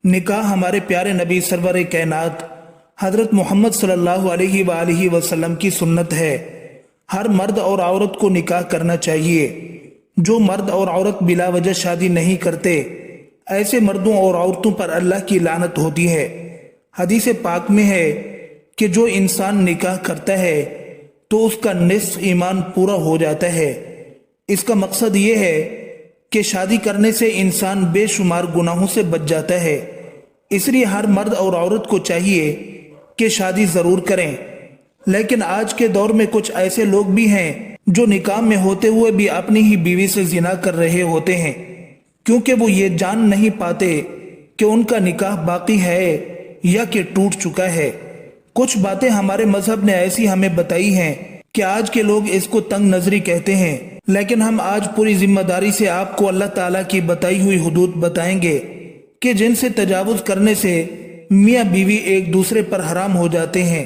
نکاح ہمارے پیارے نبی سرور کائنات حضرت محمد صلی اللہ علیہ وآلہ وسلم کی سنت ہے۔ ہر مرد اور عورت کو نکاح کرنا چاہیے۔ جو مرد اور عورت بلا وجہ شادی نہیں کرتے، ایسے مردوں اور عورتوں پر اللہ کی لعنت ہوتی ہے۔ حدیث پاک میں ہے کہ جو انسان نکاح کرتا ہے تو اس کا نصف ایمان پورا ہو جاتا ہے۔ اس کا مقصد یہ ہے کہ شادی کرنے سے انسان بے شمار گناہوں سے بچ جاتا ہے۔ اس لیے ہر مرد اور عورت کو چاہیے کہ شادی ضرور کریں۔ لیکن آج کے دور میں کچھ ایسے لوگ بھی ہیں جو نکاح میں ہوتے ہوئے بھی اپنی ہی بیوی سے زنا کر رہے ہوتے ہیں، کیونکہ وہ یہ جان نہیں پاتے کہ ان کا نکاح باقی ہے یا کہ ٹوٹ چکا ہے۔ کچھ باتیں ہمارے مذہب نے ایسی ہمیں بتائی ہیں کہ آج کے لوگ اس کو تنگ نظری کہتے ہیں، لیکن ہم آج پوری ذمہ داری سے آپ کو اللہ تعالیٰ کی بتائی ہوئی حدود بتائیں گے کہ جن سے تجاوز کرنے سے میاں بیوی ایک دوسرے پر حرام ہو جاتے ہیں۔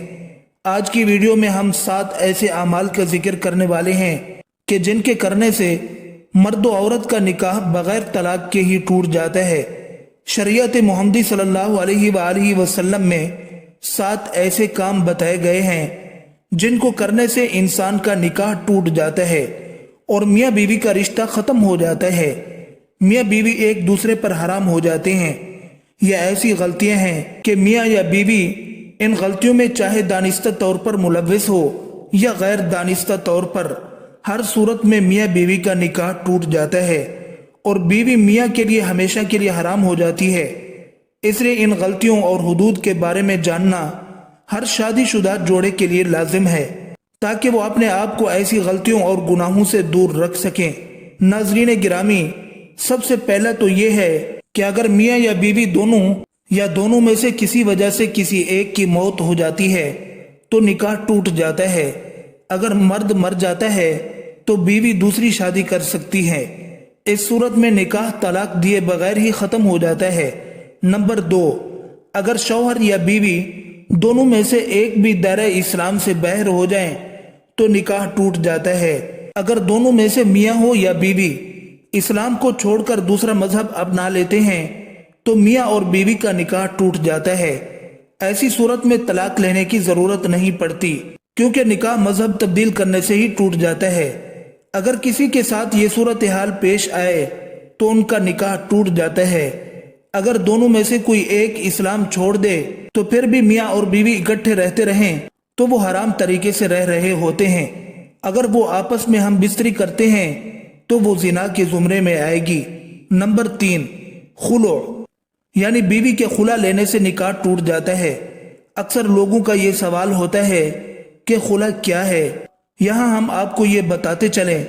آج کی ویڈیو میں ہم 7 ایسے اعمال کا ذکر کرنے والے ہیں کہ جن کے کرنے سے مرد و عورت کا نکاح بغیر طلاق کے ہی ٹوٹ جاتا ہے۔ شریعت محمدی صلی اللہ علیہ وآلہ وسلم میں 7 ایسے کام بتائے گئے ہیں جن کو کرنے سے انسان کا نکاح ٹوٹ جاتا ہے اور میاں بیوی کا رشتہ ختم ہو جاتا ہے، میاں بیوی ایک دوسرے پر حرام ہو جاتے ہیں۔ یہ ایسی غلطیاں ہیں کہ میاں یا بیوی ان غلطیوں میں چاہے دانستہ طور پر ملوث ہو یا غیر دانستہ طور پر، ہر صورت میں میاں بیوی کا نکاح ٹوٹ جاتا ہے اور بیوی میاں کے لیے ہمیشہ کے لیے حرام ہو جاتی ہے۔ اس لیے ان غلطیوں اور حدود کے بارے میں جاننا ہر شادی شدہ جوڑے کے لیے لازم ہے، تاکہ وہ اپنے آپ کو ایسی غلطیوں اور گناہوں سے دور رکھ سکیں۔ ناظرین گرامی، سب سے پہلا تو یہ ہے کہ اگر میاں یا بیوی دونوں یا دونوں میں سے کسی وجہ سے کسی ایک کی موت ہو جاتی ہے تو نکاح ٹوٹ جاتا ہے۔ اگر مرد مر جاتا ہے تو بیوی دوسری شادی کر سکتی ہے۔ اس صورت میں نکاح طلاق دیے بغیر ہی ختم ہو جاتا ہے۔ نمبر 2، اگر شوہر یا بیوی دونوں میں سے ایک بھی دائرہ اسلام سے باہر ہو جائیں تو نکاح ٹوٹ جاتا ہے۔ اگر دونوں میں سے میاں ہو یا بیوی اسلام کو چھوڑ کر دوسرا مذہب اپنا لیتے ہیں تو میاں اور بیوی کا نکاح ٹوٹ جاتا ہے۔ ایسی صورت میں طلاق لینے کی ضرورت نہیں پڑتی، کیونکہ نکاح مذہب تبدیل کرنے سے ہی ٹوٹ جاتا ہے۔ اگر کسی کے ساتھ یہ صورتحال پیش آئے تو ان کا نکاح ٹوٹ جاتا ہے۔ اگر دونوں میں سے کوئی ایک اسلام چھوڑ دے تو پھر بھی میاں اور بیوی اکٹھے رہتے رہیں تو وہ حرام طریقے سے رہ رہے ہوتے ہیں۔ اگر وہ آپس میں ہم بستری کرتے ہیں تو وہ زنا کے زمرے میں آئے گی۔ نمبر 3، خلع، یعنی بیوی کے خلع لینے سے نکاح ٹوٹ جاتا ہے۔ اکثر لوگوں کا یہ سوال ہوتا ہے کہ خلع کیا ہے؟ یہاں ہم آپ کو یہ بتاتے چلیں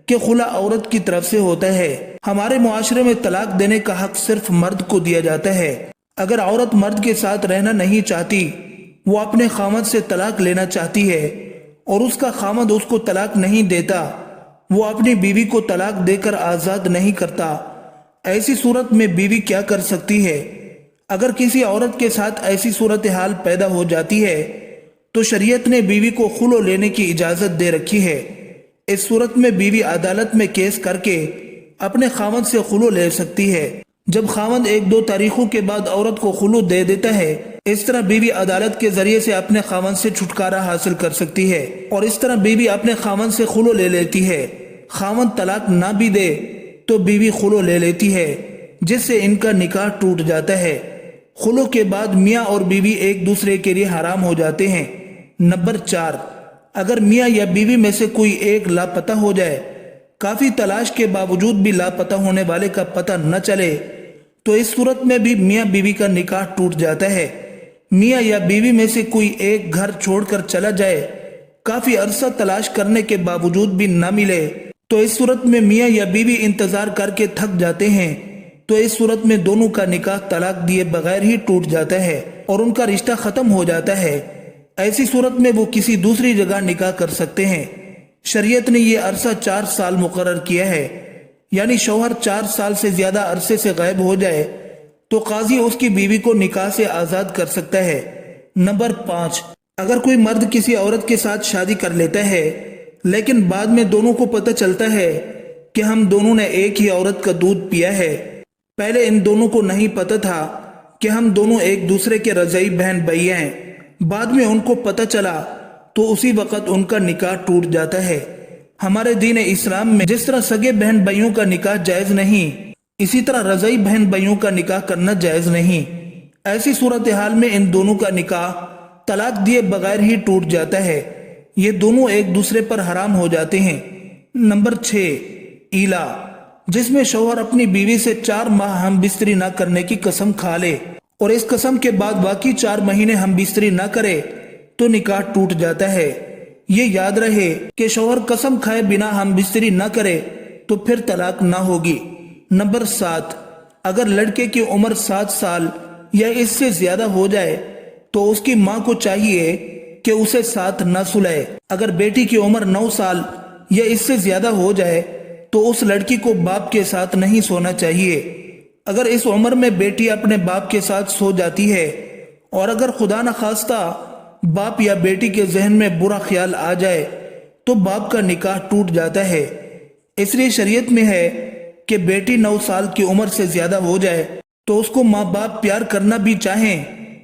کہ خلع عورت کی طرف سے ہوتا ہے۔ ہمارے معاشرے میں طلاق دینے کا حق صرف مرد کو دیا جاتا ہے۔ اگر عورت مرد کے ساتھ رہنا نہیں چاہتی، وہ اپنے خاوند سے طلاق لینا چاہتی ہے اور اس کا خاوند اس کو طلاق نہیں دیتا، وہ اپنی بیوی کو طلاق دے کر آزاد نہیں کرتا، ایسی صورت میں بیوی کیا کر سکتی ہے؟ اگر کسی عورت کے ساتھ ایسی صورتحال پیدا ہو جاتی ہے تو شریعت نے بیوی کو خلع لینے کی اجازت دے رکھی ہے۔ اس صورت میں بیوی عدالت میں کیس کر کے اپنے خاوند سے خلع لے سکتی ہے۔ جب خاوند 1-2 تاریخوں کے بعد عورت کو خلع دے دیتا ہے، اس طرح بیوی عدالت کے ذریعے سے اپنے خاوند سے چھٹکارا حاصل کر سکتی ہے اور اس طرح بیوی اپنے خاوند سے خلع لے لیتی ہے۔ خاوند طلاق نہ بھی دے تو بیوی خلع لے لیتی ہے، جس سے ان کا نکاح ٹوٹ جاتا ہے۔ خلع کے بعد میاں اور بیوی ایک دوسرے کے لیے حرام ہو جاتے ہیں۔ نمبر 4، اگر میاں یا بیوی میں سے کوئی ایک لاپتہ ہو جائے، کافی تلاش کے باوجود بھی لاپتہ ہونے والے کا پتہ نہ چلے، تو اس صورت میں بھی میاں بیوی کا نکاح ٹوٹ جاتا ہے۔ میاں یا بیوی میں سے کوئی ایک گھر چھوڑ کر چلا جائے، کافی عرصہ تلاش کرنے کے باوجود بھی نہ ملے، تو اس صورت میں میاں یا بیوی انتظار کر کے تھک جاتے ہیں، تو اس صورت میں دونوں کا نکاح طلاق دیے بغیر ہی ٹوٹ جاتا ہے اور ان کا رشتہ ختم ہو جاتا ہے۔ ایسی صورت میں وہ کسی دوسری جگہ نکاح کر سکتے ہیں۔ شریعت نے یہ عرصہ 4 سال مقرر کیا ہے، یعنی شوہر 4 سال سے زیادہ عرصے سے غائب ہو جائے تو قاضی اس کی بیوی کو نکاح سے آزاد کر سکتا ہے۔ نمبر 5، اگر کوئی مرد کسی عورت کے ساتھ شادی کر لیتا ہے لیکن بعد میں دونوں کو پتہ چلتا ہے کہ ہم دونوں نے ایک ہی عورت کا دودھ پیا ہے، پہلے ان دونوں کو نہیں پتہ تھا کہ ہم دونوں ایک دوسرے کے رضعی بہن بھائی ہیں، بعد میں ان کو پتہ چلا تو اسی وقت ان کا نکاح ٹوٹ جاتا ہے۔ ہمارے دین اسلام میں جس طرح سگے بہن بھائیوں کا نکاح جائز نہیں، اسی طرح رضعی بہن بھائیوں کا نکاح کرنا جائز نہیں۔ ایسی صورتحال میں ان دونوں کا نکاح طلاق دیے بغیر ہی ٹوٹ جاتا ہے، یہ دونوں ایک دوسرے پر حرام ہو جاتے ہیں۔ نمبر 6، ایلا، جس میں شوہر اپنی بیوی سے 4 ماہ ہم بستری نہ کرنے کی قسم کھا لے اور اس قسم کے بعد باقی 4 مہینے ہم بستری نہ کرے تو نکاح ٹوٹ جاتا ہے۔ یہ یاد رہے کہ شوہر قسم کھائے بنا ہم بستری نہ کرے تو پھر طلاق نہ ہوگی۔ نمبر 7، اگر لڑکے کی عمر 7 سال یا اس سے زیادہ ہو جائے تو اس کی ماں کو چاہیے کہ اسے ساتھ نہ سلائے۔ اگر بیٹی کی عمر 9 سال یا اس سے زیادہ ہو جائے تو اس لڑکی کو باپ کے ساتھ نہیں سونا چاہیے۔ اگر اس عمر میں بیٹی اپنے باپ کے ساتھ سو جاتی ہے اور اگر خدا نخواستہ باپ یا بیٹی کے ذہن میں برا خیال آ جائے تو باپ کا نکاح ٹوٹ جاتا ہے۔ اس لیے شریعت میں ہے کہ بیٹی 9 سال کی عمر سے زیادہ ہو جائے تو اس کو ماں باپ پیار کرنا بھی چاہیں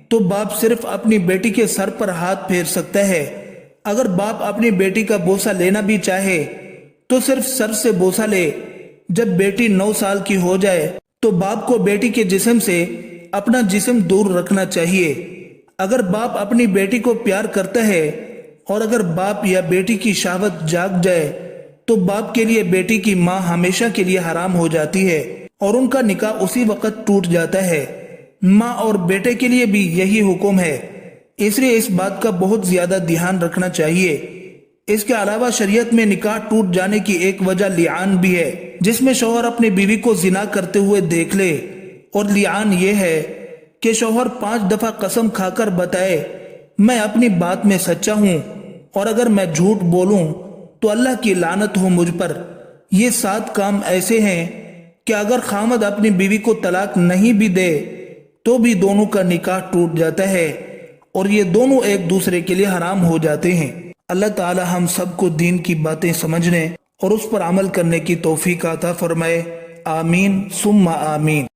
تو باپ صرف اپنی بیٹی کے سر پر ہاتھ پھیر سکتا ہے۔ اگر باپ اپنی بیٹی کا بوسہ لینا بھی چاہے تو صرف سر سے بوسہ لے۔ جب بیٹی 9 سال کی ہو جائے تو باپ کو بیٹی کے جسم سے اپنا جسم دور رکھنا چاہیے۔ اگر باپ اپنی بیٹی کو پیار کرتا ہے اور اگر باپ یا بیٹی کی شہوت جاگ جائے تو باپ کے لیے بیٹی کی ماں ہمیشہ کے لیے حرام ہو جاتی ہے اور ان کا نکاح اسی وقت ٹوٹ جاتا ہے۔ ماں اور بیٹے کے لیے بھی یہی حکم ہے، اس لیے اس بات کا بہت زیادہ دھیان رکھنا چاہیے۔ اس کے علاوہ شریعت میں نکاح ٹوٹ جانے کی ایک وجہ لیعان بھی ہے، جس میں شوہر اپنی بیوی کو زنا کرتے ہوئے دیکھ لے، اور لیعان یہ ہے کہ شوہر 5 دفعہ قسم کھا کر بتائے میں اپنی بات میں سچا ہوں اور اگر میں جھوٹ بولوں تو اللہ کی لعنت ہو مجھ پر۔ یہ 7 کام ایسے ہیں کہ اگر خامد اپنی بیوی کو طلاق نہیں بھی دے تو بھی دونوں کا نکاح ٹوٹ جاتا ہے اور یہ دونوں ایک دوسرے کے لیے حرام ہو جاتے ہیں۔ اللہ تعالی ہم سب کو دین کی باتیں سمجھنے اور اس پر عمل کرنے کی توفیق عطا فرمائے، آمین ثم آمین۔